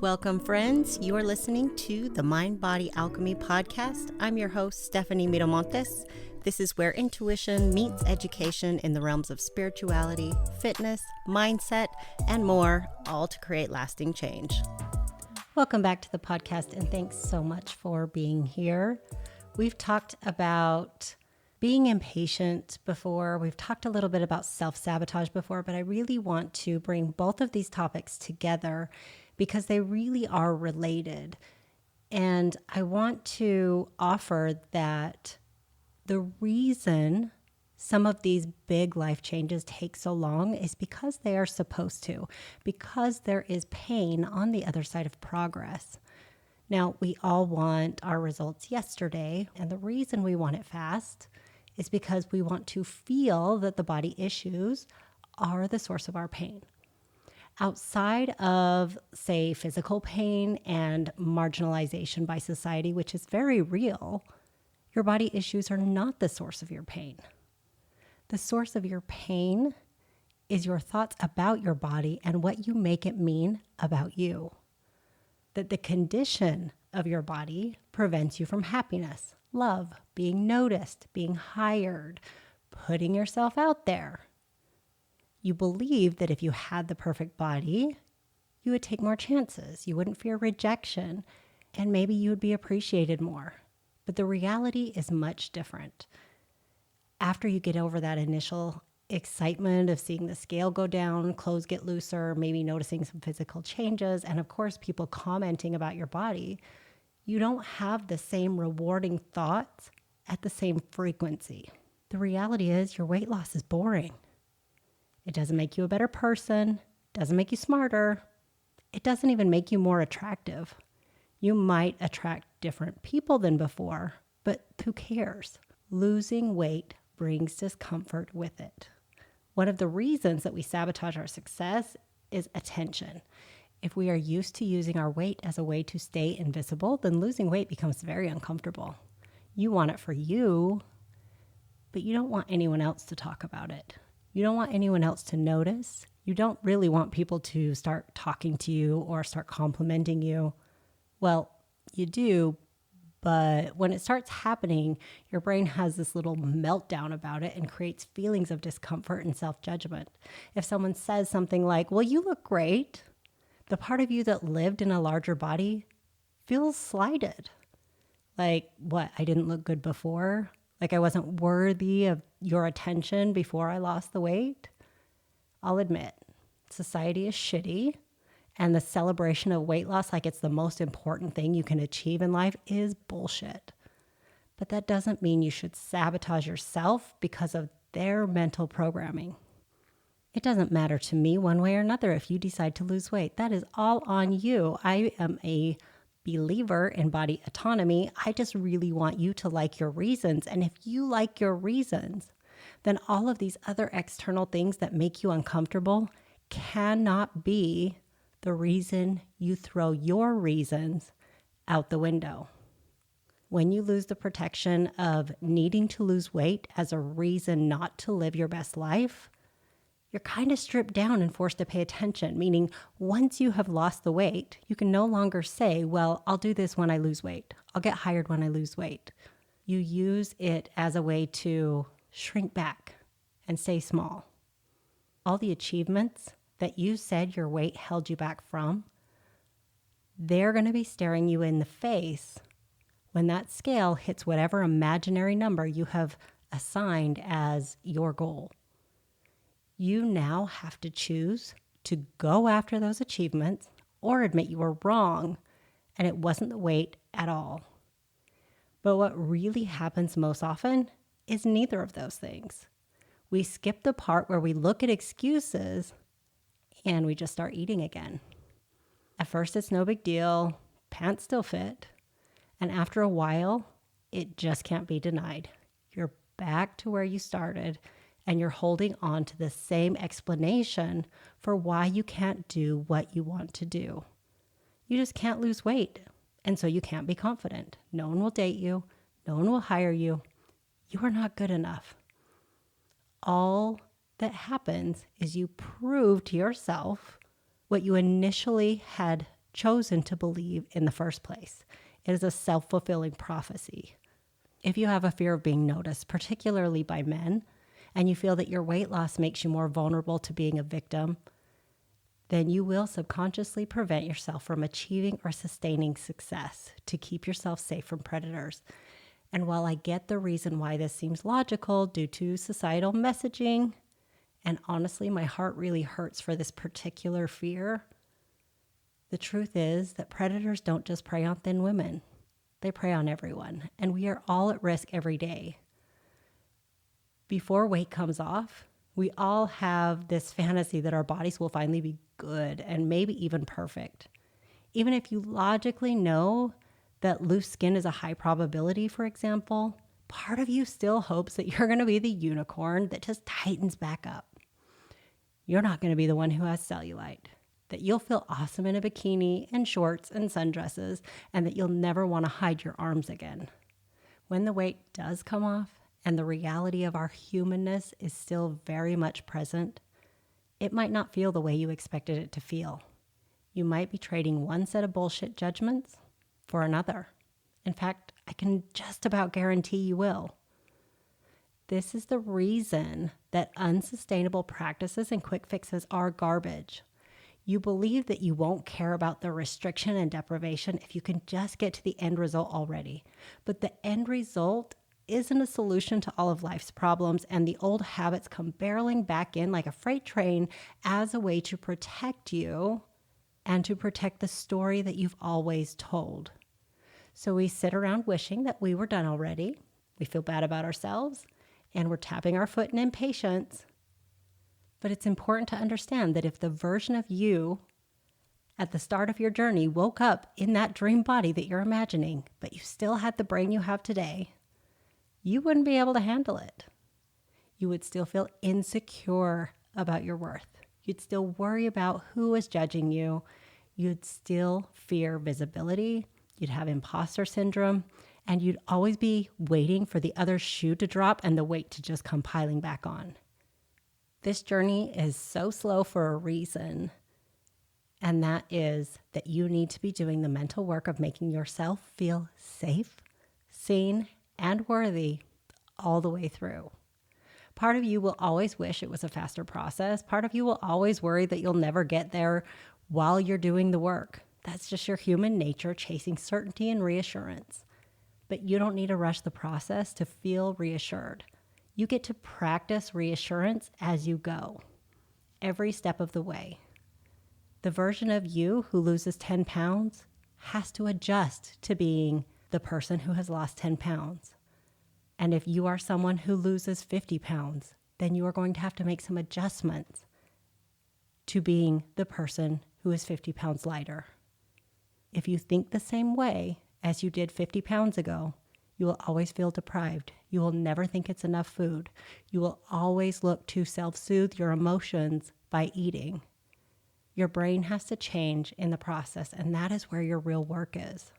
Welcome, friends. You are listening to the Mind Body Alchemy podcast. I'm your host, Stephanie Miramontes. This is where intuition meets education in the realms of spirituality, fitness, mindset, and more, all to create lasting change. Welcome back to the podcast, and thanks so much for being here. We've talked about being impatient before. We've talked a little bit about self-sabotage before, but I really want to bring both of these topics together because they really are related. And I want to offer that the reason some of these big life changes take so long is because they are supposed to, because there is pain on the other side of progress. Now, we all want our results yesterday, and the reason we want it fast is because we want to feel that the body issues are the source of our pain. Outside of, say, physical pain and marginalization by society, which is very real, your body issues are not the source of your pain. The source of your pain is your thoughts about your body and what you make it mean about you. That the condition of your body prevents you from happiness, love, being noticed, being hired, putting yourself out there. You believe that if you had the perfect body, you would take more chances, you wouldn't fear rejection, and maybe you would be appreciated more. But the reality is much different. After you get over that initial excitement of seeing the scale go down, clothes get looser, maybe noticing some physical changes, and of course, people commenting about your body, you don't have the same rewarding thoughts at the same frequency. The reality is your weight loss is boring. It doesn't make you a better person, doesn't make you smarter. It doesn't even make you more attractive. You might attract different people than before, but who cares? Losing weight brings discomfort with it. One of the reasons that we sabotage our success is attention. If we are used to using our weight as a way to stay invisible, then losing weight becomes very uncomfortable. You want it for you, but you don't want anyone else to talk about it. You don't want anyone else to notice. You don't really want people to start talking to you or start complimenting you. Well, you do, but when it starts happening, your brain has this little meltdown about it and creates feelings of discomfort and self-judgment. If someone says something like, well, you look great, the part of you that lived in a larger body feels slighted. Like, what, I didn't look good before? Like I wasn't worthy of your attention before I lost the weight? I'll admit, society is shitty, and the celebration of weight loss like it's the most important thing you can achieve in life is bullshit. But that doesn't mean you should sabotage yourself because of their mental programming. It doesn't matter to me one way or another if you decide to lose weight. That is all on you. I am a believer in body autonomy. I just really want you to like your reasons. And if you like your reasons, then all of these other external things that make you uncomfortable cannot be the reason you throw your reasons out the window. When you lose the protection of needing to lose weight as a reason not to live your best life, you're kind of stripped down and forced to pay attention, meaning once you have lost the weight, you can no longer say, well, I'll do this when I lose weight. I'll get hired when I lose weight. You use it as a way to shrink back and stay small. All the achievements that you said your weight held you back from, they're going to be staring you in the face when that scale hits whatever imaginary number you have assigned as your goal. You now have to choose to go after those achievements or admit you were wrong and it wasn't the weight at all. But what really happens most often is neither of those things. We skip the part where we look at excuses and we just start eating again. At first, it's no big deal. Pants still fit. And after a while, it just can't be denied. You're back to where you started, and you're holding on to the same explanation for why you can't do what you want to do. You just can't lose weight, and so you can't be confident. No one will date you. No one will hire you. You are not good enough. All that happens is you prove to yourself what you initially had chosen to believe in the first place. It is a self-fulfilling prophecy. If you have a fear of being noticed, particularly by men, and you feel that your weight loss makes you more vulnerable to being a victim, then you will subconsciously prevent yourself from achieving or sustaining success to keep yourself safe from predators. And while I get the reason why this seems logical due to societal messaging, and honestly, my heart really hurts for this particular fear, the truth is that predators don't just prey on thin women. They prey on everyone, and we are all at risk every day. Before weight comes off, we all have this fantasy that our bodies will finally be good and maybe even perfect. Even if you logically know that loose skin is a high probability, for example, part of you still hopes that you're going to be the unicorn that just tightens back up. You're not going to be the one who has cellulite, that you'll feel awesome in a bikini and shorts and sundresses, and that you'll never want to hide your arms again. When the weight does come off and the reality of our humanness is still very much present, it might not feel the way you expected it to feel. You might be trading one set of bullshit judgments for another. In fact, I can just about guarantee you will. This is the reason that unsustainable practices and quick fixes are garbage. You believe that you won't care about the restriction and deprivation if you can just get to the end result already. But the end result isn't a solution to all of life's problems, and the old habits come barreling back in like a freight train as a way to protect you and to protect the story that you've always told. So we sit around wishing that we were done already. We feel bad about ourselves, and we're tapping our foot in impatience. But it's important to understand that if the version of you at the start of your journey woke up in that dream body that you're imagining, but you still had the brain you have today, you wouldn't be able to handle it. You would still feel insecure about your worth. You'd still worry about who is judging you. You'd still fear visibility. You'd have imposter syndrome, and you'd always be waiting for the other shoe to drop and the weight to just come piling back on. This journey is so slow for a reason, and that is that you need to be doing the mental work of making yourself feel safe, seen, and worthy all the way through. Part of you will always wish it was a faster process. Part of you will always worry that you'll never get there while you're doing the work. That's just your human nature chasing certainty and reassurance. But you don't need to rush the process to feel reassured. You get to practice reassurance as you go, every step of the way. The version of you who loses 10 pounds has to adjust to being the person who has lost 10 pounds. And if you are someone who loses 50 pounds, then you are going to have to make some adjustments to being the person who is 50 pounds lighter. If you think the same way as you did 50 pounds ago, you will always feel deprived. You will never think it's enough food. You will always look to self-soothe your emotions by eating. Your brain has to change in the process, and that is where your real work is.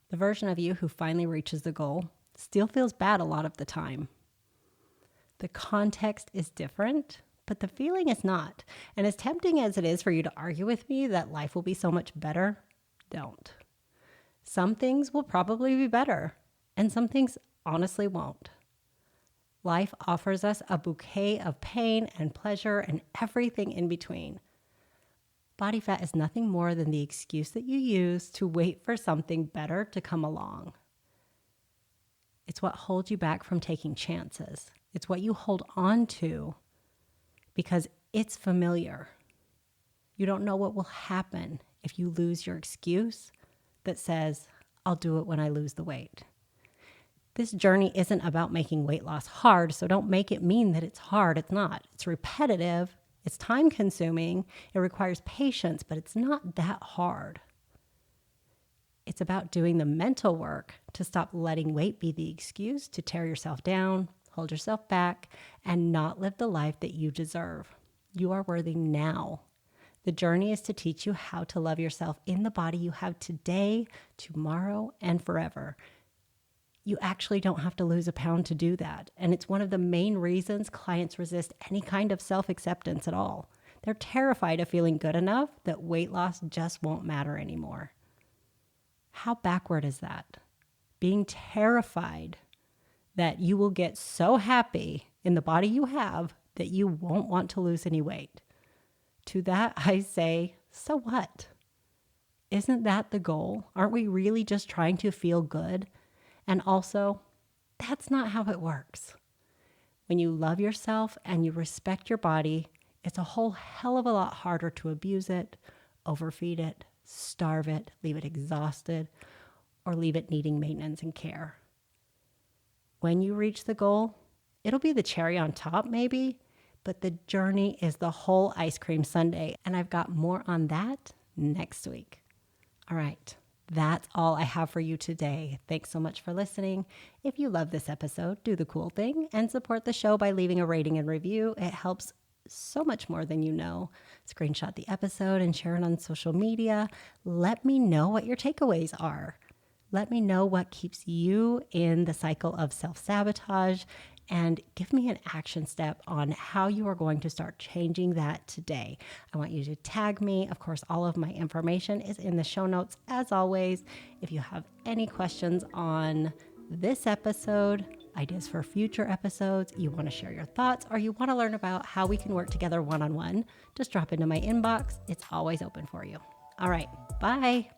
The version of you who finally reaches the goal still feels bad a lot of the time. The context is different, but the feeling is not. And as tempting as it is for you to argue with me that life will be so much better, don't. Some things will probably be better, and some things honestly won't. Life offers us a bouquet of pain and pleasure and everything in between. Body fat is nothing more than the excuse that you use to wait for something better to come along. It's what holds you back from taking chances. It's what you hold on to because it's familiar. You don't know what will happen if you lose your excuse that says, I'll do it when I lose the weight. This journey isn't about making weight loss hard, so don't make it mean that it's hard. It's not. It's repetitive. It's time consuming. It requires patience, but it's not that hard. It's about doing the mental work to stop letting weight be the excuse to tear yourself down, hold yourself back, and not live the life that you deserve. You are worthy now. The journey is to teach you how to love yourself in the body you have today, tomorrow, and forever. You actually don't have to lose a pound to do that. And it's one of the main reasons clients resist any kind of self-acceptance at all. They're terrified of feeling good enough that weight loss just won't matter anymore. How backward is that? Being terrified that you will get so happy in the body you have that you won't want to lose any weight. To that, I say, so what? Isn't that the goal? Aren't we really just trying to feel good? And also, that's not how it works. When you love yourself and you respect your body, it's a whole hell of a lot harder to abuse it, overfeed it, starve it, leave it exhausted, or leave it needing maintenance and care. When you reach the goal, it'll be the cherry on top maybe, but the journey is the whole ice cream sundae, and I've got more on that next week. All right, that's all I have for you today. Thanks so much for listening. If you love this episode, do the cool thing and support the show by leaving a rating and review. It helps so much more than you know. Screenshot the episode and share it on social media. Let me know what your takeaways are. Let me know what keeps you in the cycle of self-sabotage, and give me an action step on how you are going to start changing that today. I want you to tag me. Of course, all of my information is in the show notes as always. If you have any questions on this episode, ideas for future episodes, you want to share your thoughts, or you want to learn about how we can work together one-on-one, just drop into my inbox. It's always open for you. All right, bye.